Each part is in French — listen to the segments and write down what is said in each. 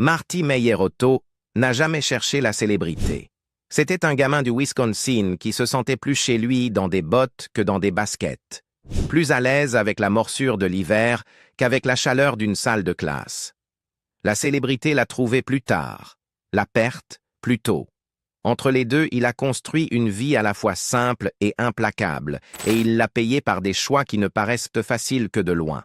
Marty Meyer-Otto n'a jamais cherché la célébrité. C'était un gamin du Wisconsin qui se sentait plus chez lui dans des bottes que dans des baskets, plus à l'aise avec la morsure de l'hiver qu'avec la chaleur d'une salle de classe. La célébrité l'a trouvé plus tard, la perte plus tôt. Entre les deux, il a construit une vie à la fois simple et implacable, et il l'a payée par des choix qui ne paraissent faciles que de loin.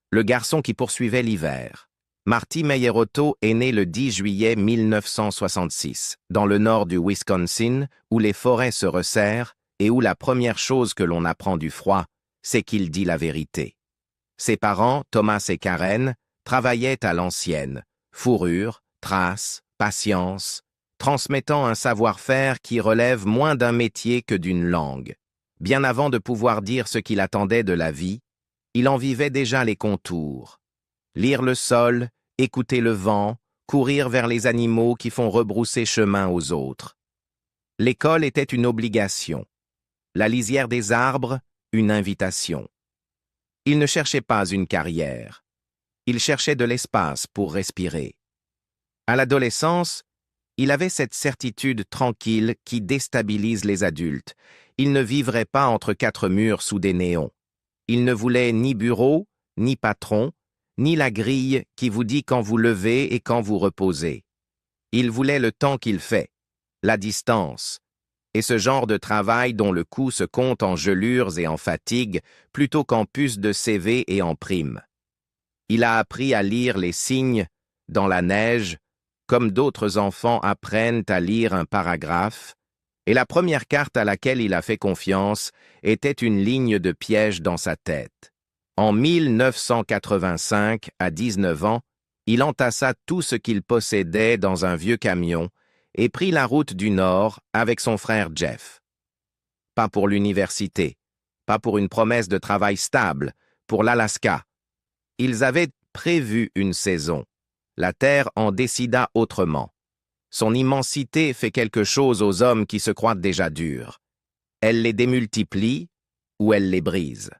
Le garçon qui poursuivait l'hiver. Marty Meyer-Otto est né le 10 juillet 1966, dans le nord du Wisconsin, où les forêts se resserrent et où la première chose que l'on apprend du froid, c'est qu'il dit la vérité. Ses parents, Thomas et Karen, travaillaient à l'ancienne, fourrure, trace, patience, transmettant un savoir-faire qui relève moins d'un métier que d'une langue. Bien avant de pouvoir dire ce qu'il attendait de la vie, il en vivait déjà les contours. Lire le sol, écouter le vent, courir vers les animaux qui font rebrousser chemin aux autres. L'école était une obligation. La lisière des arbres, une invitation. Il ne cherchait pas une carrière. Il cherchait de l'espace pour respirer. À l'adolescence, il avait cette certitude tranquille qui déstabilise les adultes. Il ne vivrait pas entre quatre murs sous des néons. Il ne voulait ni bureau, ni patron, ni la grille qui vous dit quand vous levez et quand vous reposez. Il voulait le temps qu'il fait, la distance, et ce genre de travail dont le coût se compte en gelures et en fatigue plutôt qu'en puces de CV et en primes. Il a appris à lire les signes dans la neige, comme d'autres enfants apprennent à lire un paragraphe, et la première carte à laquelle il a fait confiance était une ligne de piège dans sa tête. En 1985, à 19 ans, il entassa tout ce qu'il possédait dans un vieux camion et prit la route du Nord avec son frère Jeff. Pas pour l'université, pas pour une promesse de travail stable, pour l'Alaska. Ils avaient prévu une saison. La Terre en décida autrement. Son immensité fait quelque chose aux hommes qui se croient déjà durs. Elle les démultiplie ou elle les brise.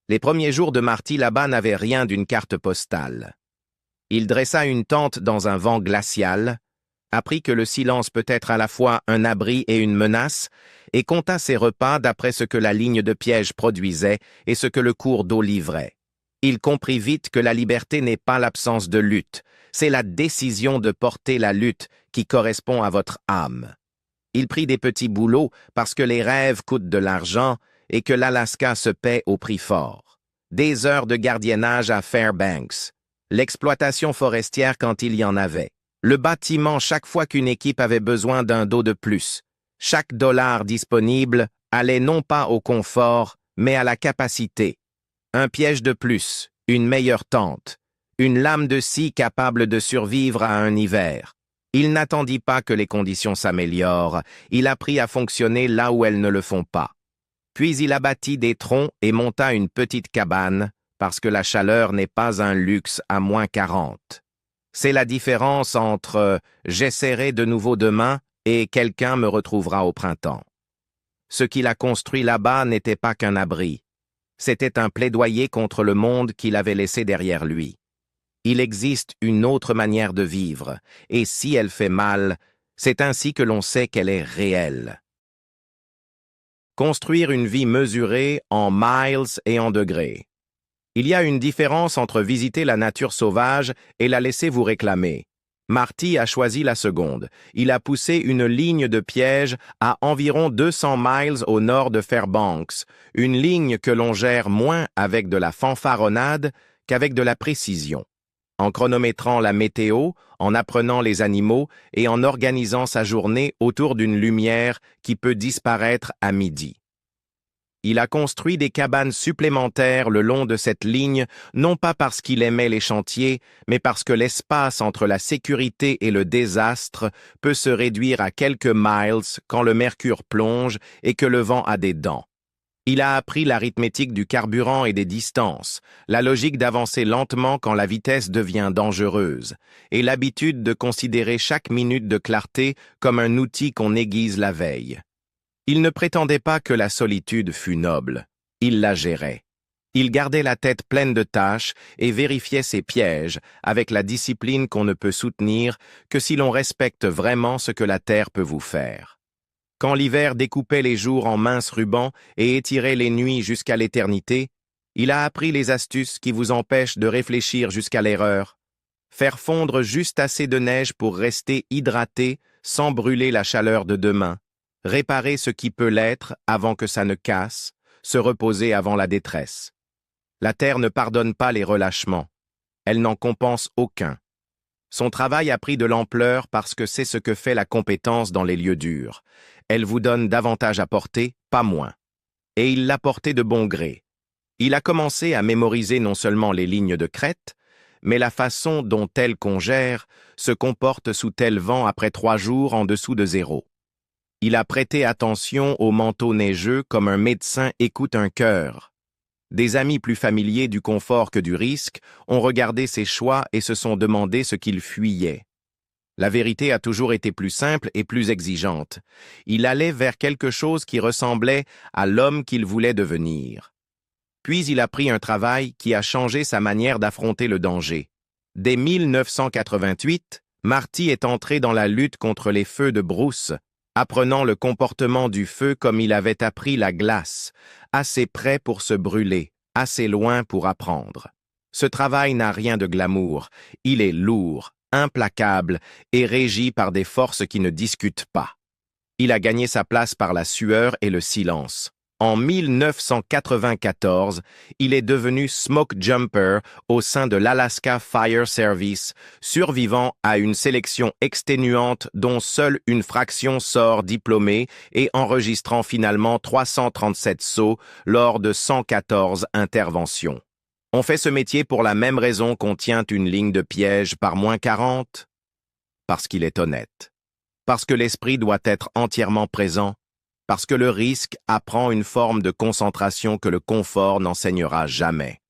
Les premiers jours de Marty là-bas n'avaient rien d'une carte postale. Il dressa une tente dans un vent glacial, apprit que le silence peut être à la fois un abri et une menace, et compta ses repas d'après ce que la ligne de piège produisait et ce que le cours d'eau livrait. Il comprit vite que la liberté n'est pas l'absence de lutte, c'est la décision de porter la lutte qui correspond à votre âme. Il prit des petits boulots parce que les rêves coûtent de l'argent et que l'Alaska se paie au prix fort. Des heures de gardiennage à Fairbanks, l'exploitation forestière quand il y en avait, le bâtiment chaque fois qu'une équipe avait besoin d'un dos de plus. Chaque dollar disponible allait non pas au confort, mais à la capacité. Un piège de plus, une meilleure tente, une lame de scie capable de survivre à un hiver. Il n'attendit pas que les conditions s'améliorent, il apprit à fonctionner là où elles ne le font pas. Puis il abattit des troncs et monta une petite cabane, parce que la chaleur n'est pas un luxe à -40. C'est la différence entre « j'essaierai de nouveau demain » et « quelqu'un me retrouvera au printemps ». Ce qu'il a construit là-bas n'était pas qu'un abri. C'était un plaidoyer contre le monde qu'il avait laissé derrière lui. Il existe une autre manière de vivre, et si elle fait mal, c'est ainsi que l'on sait qu'elle est réelle. Construire une vie mesurée en miles et en degrés. Il y a une différence entre visiter la nature sauvage et la laisser vous réclamer. Marty a choisi la seconde. Il a poussé une ligne de piège à environ 200 miles au nord de Fairbanks, une ligne que l'on gère moins avec de la fanfaronnade qu'avec de la précision. En chronométrant la météo, en apprenant les animaux et en organisant sa journée autour d'une lumière qui peut disparaître à midi. Il a construit des cabanes supplémentaires le long de cette ligne, non pas parce qu'il aimait les chantiers, mais parce que l'espace entre la sécurité et le désastre peut se réduire à quelques miles quand le mercure plonge et que le vent a des dents. Il a appris l'arithmétique du carburant et des distances, la logique d'avancer lentement quand la vitesse devient dangereuse, et l'habitude de considérer chaque minute de clarté comme un outil qu'on aiguise la veille. Il ne prétendait pas que la solitude fût noble, il la gérait. Il gardait la tête pleine de tâches et vérifiait ses pièges avec la discipline qu'on ne peut soutenir que si l'on respecte vraiment ce que la terre peut vous faire. Quand l'hiver découpait les jours en minces rubans et étirait les nuits jusqu'à l'éternité, il a appris les astuces qui vous empêchent de réfléchir jusqu'à l'erreur. Faire fondre juste assez de neige pour rester hydraté sans brûler la chaleur de demain. Réparer ce qui peut l'être avant que ça ne casse, se reposer avant la détresse. La terre ne pardonne pas les relâchements. Elle n'en compense aucun. Son travail a pris de l'ampleur parce que c'est ce que fait la compétence dans les lieux durs. Elle vous donne davantage à porter, pas moins. Et il l'a porté de bon gré. Il a commencé à mémoriser non seulement les lignes de crête, mais la façon dont tel congère se comporte sous tel vent après 3 jours en dessous de 0. Il a prêté attention au manteau neigeux comme un médecin écoute un cœur. Des amis plus familiers du confort que du risque ont regardé ses choix et se sont demandé ce qu'il fuyait. La vérité a toujours été plus simple et plus exigeante. Il allait vers quelque chose qui ressemblait à l'homme qu'il voulait devenir. Puis il a pris un travail qui a changé sa manière d'affronter le danger. Dès 1988, Marty est entré dans la lutte contre les feux de brousse, apprenant le comportement du feu comme il avait appris la glace, assez près pour se brûler, assez loin pour apprendre. Ce travail n'a rien de glamour, il est lourd, implacable et régi par des forces qui ne discutent pas. Il a gagné sa place par la sueur et le silence. En 1994, il est devenu smoke jumper au sein de l'Alaska Fire Service, survivant à une sélection exténuante dont seule une fraction sort diplômée et enregistrant finalement 337 sauts lors de 114 interventions. On fait ce métier pour la même raison qu'on tient une ligne de piège par -40? Parce qu'il est honnête. Parce que l'esprit doit être entièrement présent. Parce que le risque apprend une forme de concentration que le confort n'enseignera jamais.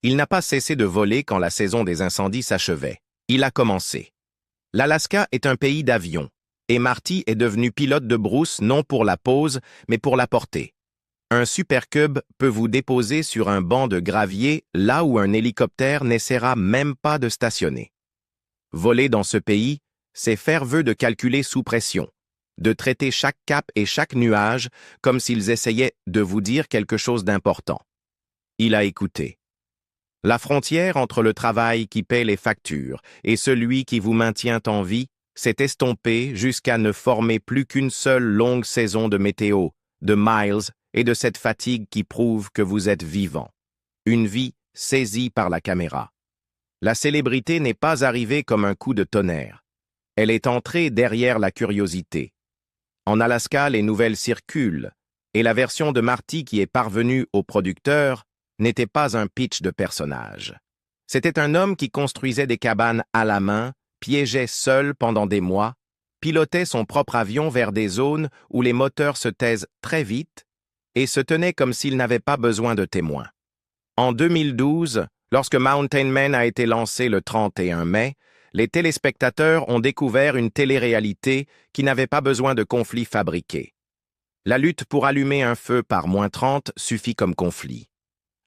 Il n'a pas cessé de voler quand la saison des incendies s'achevait. Il a commencé. L'Alaska est un pays d'avions, et Marty est devenu pilote de brousse non pour la pose, mais pour la portée. Un Super Cub peut vous déposer sur un banc de gravier là où un hélicoptère n'essaiera même pas de stationner. Voler dans ce pays, c'est faire vœu de calculer sous pression, de traiter chaque cap et chaque nuage comme s'ils essayaient de vous dire quelque chose d'important. Il a écouté. La frontière entre le travail qui paie les factures et celui qui vous maintient en vie s'est estompée jusqu'à ne former plus qu'une seule longue saison de météo, de miles et de cette fatigue qui prouve que vous êtes vivant. Une vie saisie par la caméra. La célébrité n'est pas arrivée comme un coup de tonnerre. Elle est entrée derrière la curiosité. En Alaska, les nouvelles circulent, et la version de Marty qui est parvenue au producteur n'était pas un pitch de personnage. C'était un homme qui construisait des cabanes à la main, piégeait seul pendant des mois, pilotait son propre avion vers des zones où les moteurs se taisent très vite et se tenait comme s'il n'avait pas besoin de témoins. En 2012, lorsque Mountain Man a été lancé le 31 mai, les téléspectateurs ont découvert une télé-réalité qui n'avait pas besoin de conflits fabriqués. La lutte pour allumer un feu par -30 suffit comme conflit.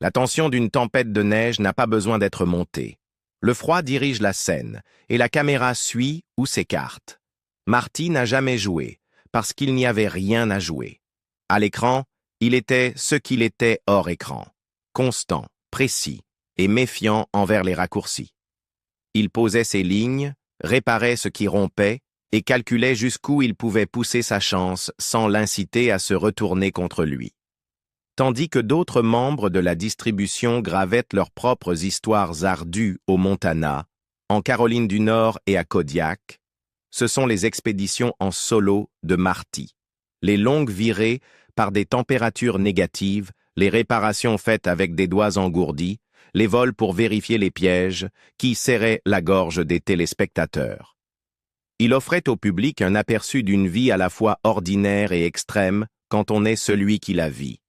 La tension d'une tempête de neige n'a pas besoin d'être montée. Le froid dirige la scène, et la caméra suit ou s'écarte. Marty n'a jamais joué, parce qu'il n'y avait rien à jouer. À l'écran, il était ce qu'il était hors écran, constant, précis et méfiant envers les raccourcis. Il posait ses lignes, réparait ce qui rompait et calculait jusqu'où il pouvait pousser sa chance sans l'inciter à se retourner contre lui. Tandis que d'autres membres de la distribution gravaient leurs propres histoires ardues au Montana, en Caroline du Nord et à Kodiak, ce sont les expéditions en solo de Marty, les longues virées par des températures négatives, les réparations faites avec des doigts engourdis, les vols pour vérifier les pièges, qui serraient la gorge des téléspectateurs. Il offrait au public un aperçu d'une vie à la fois ordinaire et extrême quand on est celui qui la vit.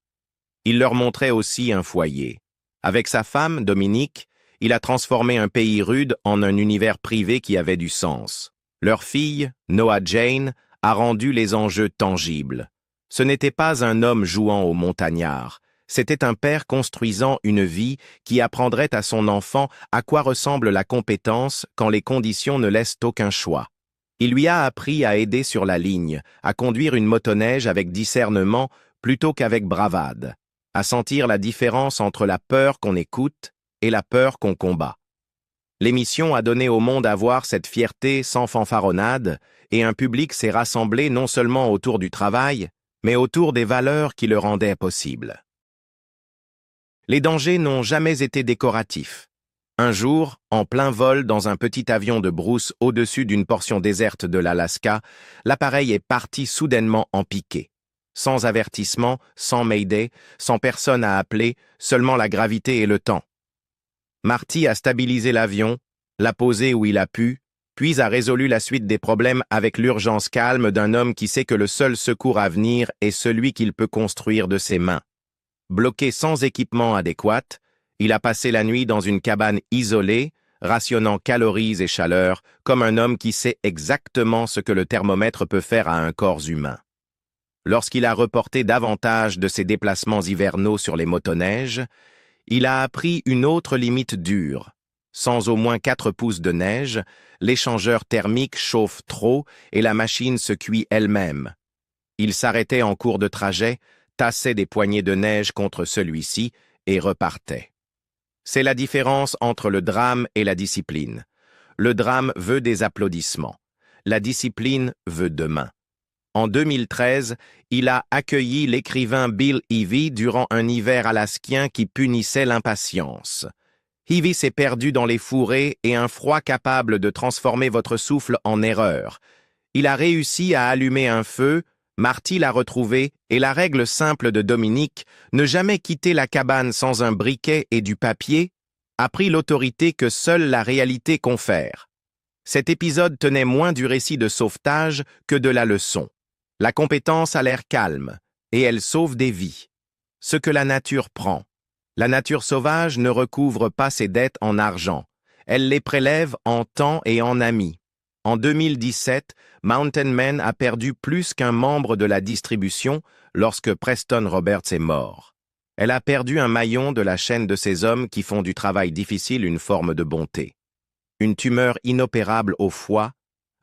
Il leur montrait aussi un foyer. Avec sa femme, Dominique, il a transformé un pays rude en un univers privé qui avait du sens. Leur fille, Noah Jane, a rendu les enjeux tangibles. Ce n'était pas un homme jouant au montagnard, C'était un père construisant une vie qui apprendrait à son enfant à quoi ressemble la compétence quand les conditions ne laissent aucun choix. Il lui a appris à aider sur la ligne, à conduire une motoneige avec discernement plutôt qu'avec bravade, à sentir la différence entre la peur qu'on écoute et la peur qu'on combat. L'émission a donné au monde à voir cette fierté sans fanfaronnade, et un public s'est rassemblé non seulement autour du travail, mais autour des valeurs qui le rendaient possible. Les dangers n'ont jamais été décoratifs. Un jour, en plein vol dans un petit avion de brousse au-dessus d'une portion déserte de l'Alaska, l'appareil est parti soudainement en piqué. Sans avertissement, sans mayday, sans personne à appeler, seulement la gravité et le temps. Marty a stabilisé l'avion, l'a posé où il a pu, puis a résolu la suite des problèmes avec l'urgence calme d'un homme qui sait que le seul secours à venir est celui qu'il peut construire de ses mains. Bloqué sans équipement adéquat, il a passé la nuit dans une cabane isolée, rationnant calories et chaleur, comme un homme qui sait exactement ce que le thermomètre peut faire à un corps humain. Lorsqu'il a reporté davantage de ses déplacements hivernaux sur les motoneiges, il a appris une autre limite dure. Sans au moins 4 pouces de neige, l'échangeur thermique chauffe trop et la machine se cuit elle-même. Il s'arrêtait en cours de trajet, tassait des poignées de neige contre celui-ci et repartait. C'est la différence entre le drame et la discipline. Le drame veut des applaudissements. La discipline veut demain. En 2013, il a accueilli l'écrivain Bill Ivy durant un hiver alaskien qui punissait l'impatience. Ivy s'est perdu dans les fourrés et un froid capable de transformer votre souffle en erreur. Il a réussi à allumer un feu, Marty l'a retrouvé, et la règle simple de Dominique, ne jamais quitter la cabane sans un briquet et du papier, a pris l'autorité que seule la réalité confère. Cet épisode tenait moins du récit de sauvetage que de la leçon. La compétence a l'air calme, et elle sauve des vies. Ce que la nature prend. La nature sauvage ne recouvre pas ses dettes en argent. Elle les prélève en temps et en amis. En 2017, Mountain Man a perdu plus qu'un membre de la distribution lorsque Preston Roberts est mort. Elle a perdu un maillon de la chaîne de ces hommes qui font du travail difficile une forme de bonté. Une tumeur inopérable au foie,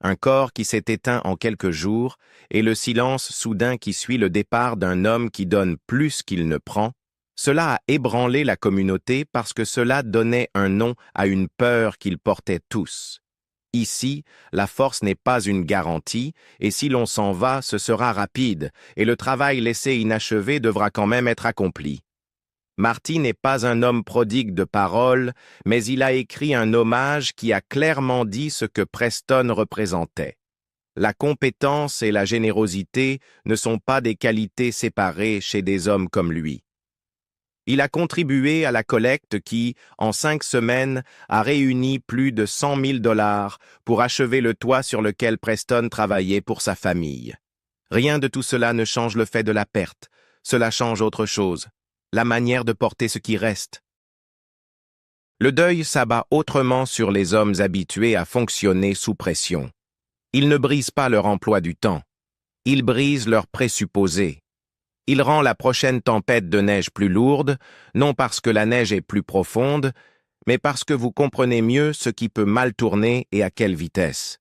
un corps qui s'est éteint en quelques jours, et le silence soudain qui suit le départ d'un homme qui donne plus qu'il ne prend, cela a ébranlé la communauté parce que cela donnait un nom à une peur qu'ils portaient tous. Ici, la force n'est pas une garantie, et si l'on s'en va, ce sera rapide, et le travail laissé inachevé devra quand même être accompli. Marty n'est pas un homme prodigue de paroles, mais il a écrit un hommage qui a clairement dit ce que Preston représentait. La compétence et la générosité ne sont pas des qualités séparées chez des hommes comme lui. Il a contribué à la collecte qui, en 5 semaines, a réuni plus de 100 000 $ pour achever le toit sur lequel Preston travaillait pour sa famille. Rien de tout cela ne change le fait de la perte, cela change autre chose. La manière de porter ce qui reste. Le deuil s'abat autrement sur les hommes habitués à fonctionner sous pression. Il ne brise pas leur emploi du temps. Il brise leurs présupposés. Il rend la prochaine tempête de neige plus lourde, non parce que la neige est plus profonde, mais parce que vous comprenez mieux ce qui peut mal tourner et à quelle vitesse.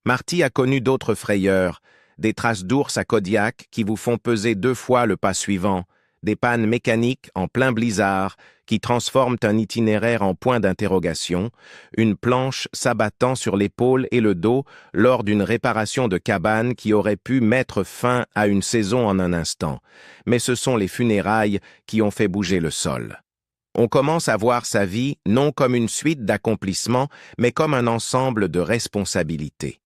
Marty a connu d'autres frayeurs, des traces d'ours à Kodiak qui vous font peser 2 fois le pas suivant, des pannes mécaniques en plein blizzard qui transforment un itinéraire en point d'interrogation, une planche s'abattant sur l'épaule et le dos lors d'une réparation de cabane qui aurait pu mettre fin à une saison en un instant. Mais ce sont les funérailles qui ont fait bouger le sol. On commence à voir sa vie non comme une suite d'accomplissements, mais comme un ensemble de responsabilités.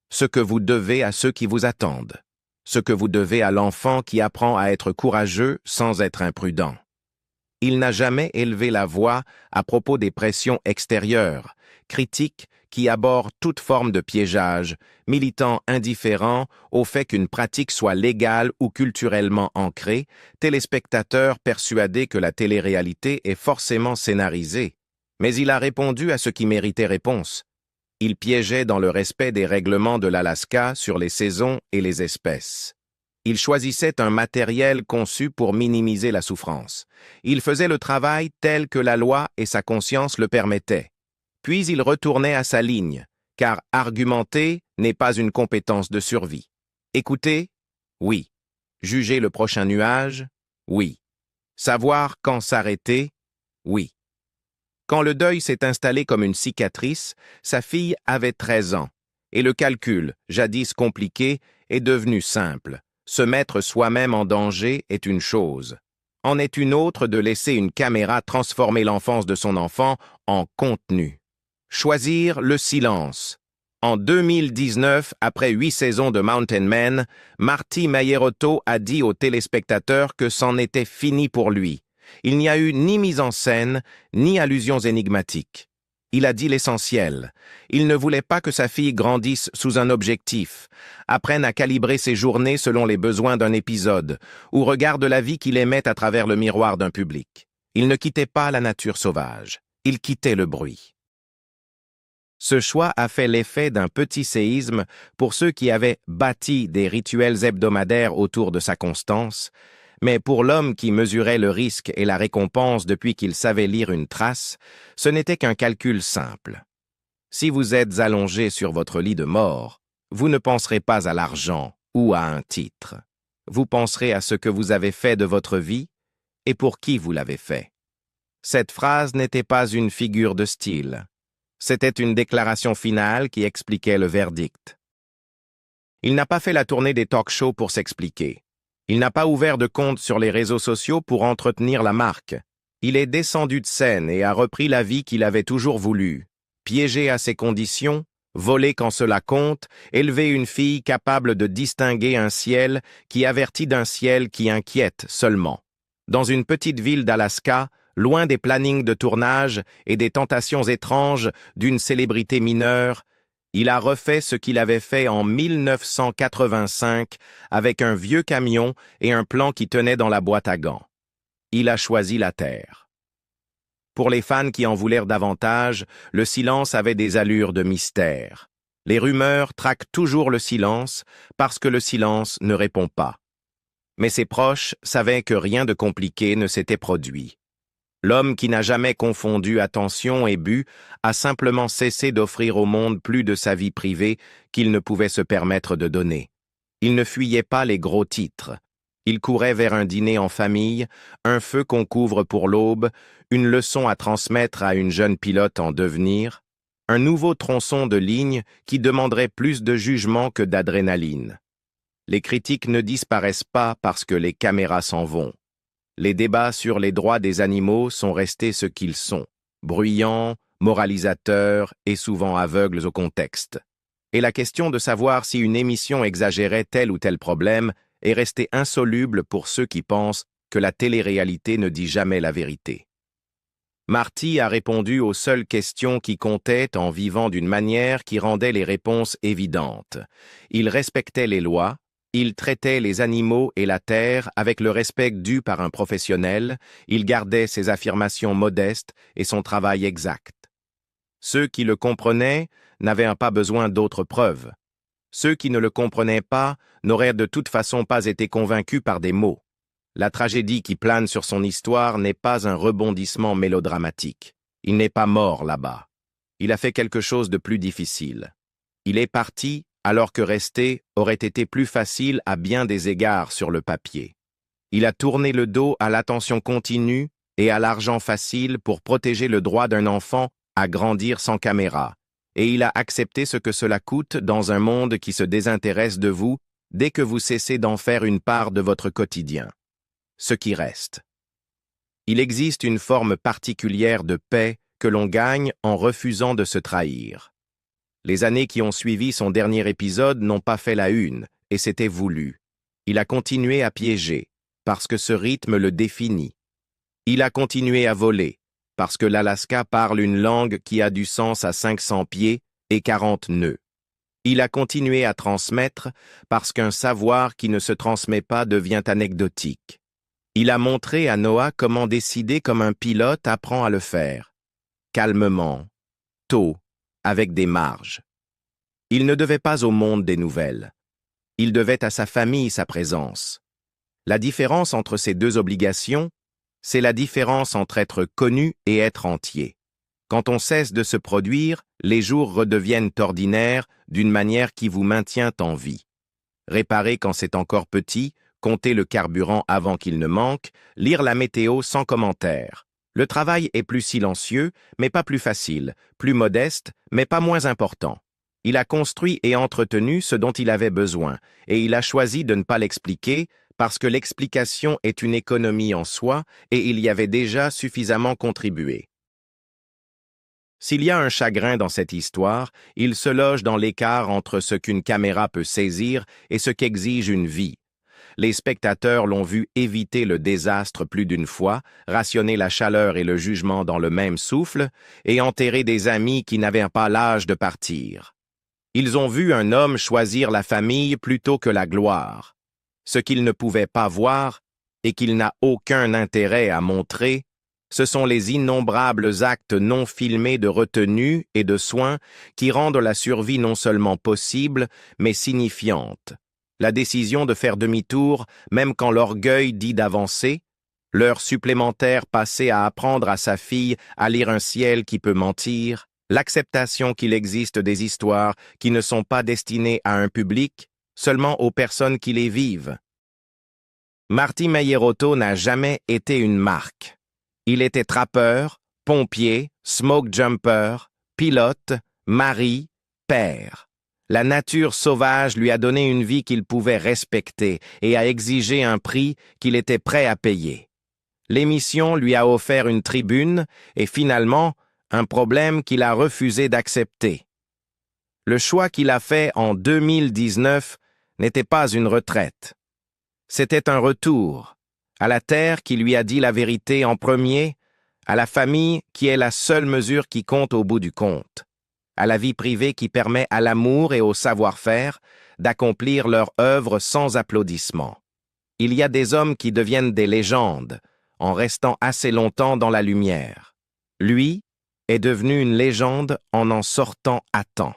Ce que vous devez à ceux qui vous attendent. Ce que vous devez à l'enfant qui apprend à être courageux sans être imprudent. Il n'a jamais élevé la voix à propos des pressions extérieures, critiques qui abordent toute forme de piégeage, militant indifférent au fait qu'une pratique soit légale ou culturellement ancrée, téléspectateur persuadé que la télé-réalité est forcément scénarisée. Mais il a répondu à ce qui méritait réponse. Il piégeait dans le respect des règlements de l'Alaska sur les saisons et les espèces. Il choisissait un matériel conçu pour minimiser la souffrance. Il faisait le travail tel que la loi et sa conscience le permettaient. Puis il retournait à sa ligne, car argumenter n'est pas une compétence de survie. Écouter? Oui. Juger le prochain nuage? Oui. Savoir quand s'arrêter? Oui. Quand le deuil s'est installé comme une cicatrice, sa fille avait 13 ans, et le calcul, jadis compliqué, est devenu simple. Se mettre soi-même en danger est une chose. En est une autre de laisser une caméra transformer l'enfance de son enfant en contenu. Choisir le silence. En 2019, après 8 saisons de Mountain Men, Marty Mayerotto a dit aux téléspectateurs que c'en était fini pour lui. Il n'y a eu ni mise en scène, ni allusions énigmatiques. Il a dit l'essentiel. Il ne voulait pas que sa fille grandisse sous un objectif, apprenne à calibrer ses journées selon les besoins d'un épisode, ou regarde la vie qu'il aimait à travers le miroir d'un public. Il ne quittait pas la nature sauvage. Il quittait le bruit. Ce choix a fait l'effet d'un petit séisme pour ceux qui avaient bâti des rituels hebdomadaires autour de sa constance, mais pour l'homme qui mesurait le risque et la récompense depuis qu'il savait lire une trace, ce n'était qu'un calcul simple. Si vous êtes allongé sur votre lit de mort, vous ne penserez pas à l'argent ou à un titre. Vous penserez à ce que vous avez fait de votre vie et pour qui vous l'avez fait. Cette phrase n'était pas une figure de style. C'était une déclaration finale qui expliquait le verdict. Il n'a pas fait la tournée des talk-shows pour s'expliquer. Il n'a pas ouvert de compte sur les réseaux sociaux pour entretenir la marque. Il est descendu de scène et a repris la vie qu'il avait toujours voulu. Piégé à ses conditions, voler quand cela compte, élever une fille capable de distinguer un ciel qui avertit d'un ciel qui inquiète seulement. Dans une petite ville d'Alaska, loin des plannings de tournage et des tentations étranges d'une célébrité mineure, il a refait ce qu'il avait fait en 1985 avec un vieux camion et un plan qui tenait dans la boîte à gants. Il a choisi la terre. Pour les fans qui en voulèrent davantage, le silence avait des allures de mystère. Les rumeurs traquent toujours le silence parce que le silence ne répond pas. Mais ses proches savaient que rien de compliqué ne s'était produit. L'homme qui n'a jamais confondu attention et but a simplement cessé d'offrir au monde plus de sa vie privée qu'il ne pouvait se permettre de donner. Il ne fuyait pas les gros titres. Il courait vers un dîner en famille, un feu qu'on couvre pour l'aube, une leçon à transmettre à une jeune pilote en devenir, un nouveau tronçon de ligne qui demanderait plus de jugement que d'adrénaline. Les critiques ne disparaissent pas parce que les caméras s'en vont. Les débats sur les droits des animaux sont restés ce qu'ils sont, bruyants, moralisateurs et souvent aveugles au contexte. Et la question de savoir si une émission exagérait tel ou tel problème est restée insoluble pour ceux qui pensent que la télé-réalité ne dit jamais la vérité. Marty a répondu aux seules questions qui comptaient en vivant d'une manière qui rendait les réponses évidentes. Il respectait les lois, il traitait les animaux et la terre avec le respect dû par un professionnel, il gardait ses affirmations modestes et son travail exact. Ceux qui le comprenaient n'avaient pas besoin d'autres preuves. Ceux qui ne le comprenaient pas n'auraient de toute façon pas été convaincus par des mots. La tragédie qui plane sur son histoire n'est pas un rebondissement mélodramatique. Il n'est pas mort là-bas. Il a fait quelque chose de plus difficile. Il est parti alors que rester aurait été plus facile à bien des égards sur le papier. Il a tourné le dos à l'attention continue et à l'argent facile pour protéger le droit d'un enfant à grandir sans caméra, et il a accepté ce que cela coûte dans un monde qui se désintéresse de vous dès que vous cessez d'en faire une part de votre quotidien. Ce qui reste. Il existe une forme particulière de paix que l'on gagne en refusant de se trahir. Les années qui ont suivi son dernier épisode n'ont pas fait la une, et c'était voulu. Il a continué à piéger, parce que ce rythme le définit. Il a continué à voler, parce que l'Alaska parle une langue qui a du sens à 500 pieds et 40 nœuds. Il a continué à transmettre, parce qu'un savoir qui ne se transmet pas devient anecdotique. Il a montré à Noah comment décider comme un pilote apprend à le faire. Calmement, tôt, avec des marges. Il ne devait pas au monde des nouvelles. Il devait à sa famille sa présence. La différence entre ces deux obligations, c'est la différence entre être connu et être entier. Quand on cesse de se produire, les jours redeviennent ordinaires d'une manière qui vous maintient en vie. Réparer quand c'est encore petit, compter le carburant avant qu'il ne manque, lire la météo sans commentaire. Le travail est plus silencieux, mais pas plus facile, plus modeste, mais pas moins important. Il a construit et entretenu ce dont il avait besoin, et il a choisi de ne pas l'expliquer, parce que l'explication est une économie en soi, et il y avait déjà suffisamment contribué. S'il y a un chagrin dans cette histoire, il se loge dans l'écart entre ce qu'une caméra peut saisir et ce qu'exige une vie. Les spectateurs l'ont vu éviter le désastre plus d'une fois, rationner la chaleur et le jugement dans le même souffle, et enterrer des amis qui n'avaient pas l'âge de partir. Ils ont vu un homme choisir la famille plutôt que la gloire. Ce qu'ils ne pouvaient pas voir, et qu'il n'a aucun intérêt à montrer, ce sont les innombrables actes non filmés de retenue et de soins qui rendent la survie non seulement possible, mais signifiante. La décision de faire demi-tour, même quand l'orgueil dit d'avancer, l'heure supplémentaire passée à apprendre à sa fille à lire un ciel qui peut mentir, l'acceptation qu'il existe des histoires qui ne sont pas destinées à un public, seulement aux personnes qui les vivent. Marty Meierotto n'a jamais été une marque. Il était trappeur, pompier, smoke jumper, pilote, mari, père. La nature sauvage lui a donné une vie qu'il pouvait respecter et a exigé un prix qu'il était prêt à payer. L'émission lui a offert une tribune et finalement un problème qu'il a refusé d'accepter. Le choix qu'il a fait en 2019 n'était pas une retraite. C'était un retour à la terre qui lui a dit la vérité en premier, à la famille qui est la seule mesure qui compte au bout du compte, à la vie privée qui permet à l'amour et au savoir-faire d'accomplir leur œuvre sans applaudissements. Il y a des hommes qui deviennent des légendes en restant assez longtemps dans la lumière. Lui est devenu une légende en sortant à temps.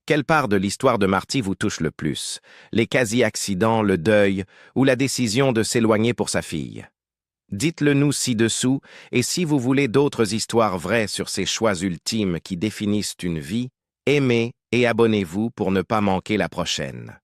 Quelle part de l'histoire de Marty vous touche le plus? Les quasi-accidents, le deuil ou la décision de s'éloigner pour sa fille? Dites-le nous ci-dessous, et si vous voulez d'autres histoires vraies sur ces choix ultimes qui définissent une vie, aimez et abonnez-vous pour ne pas manquer la prochaine.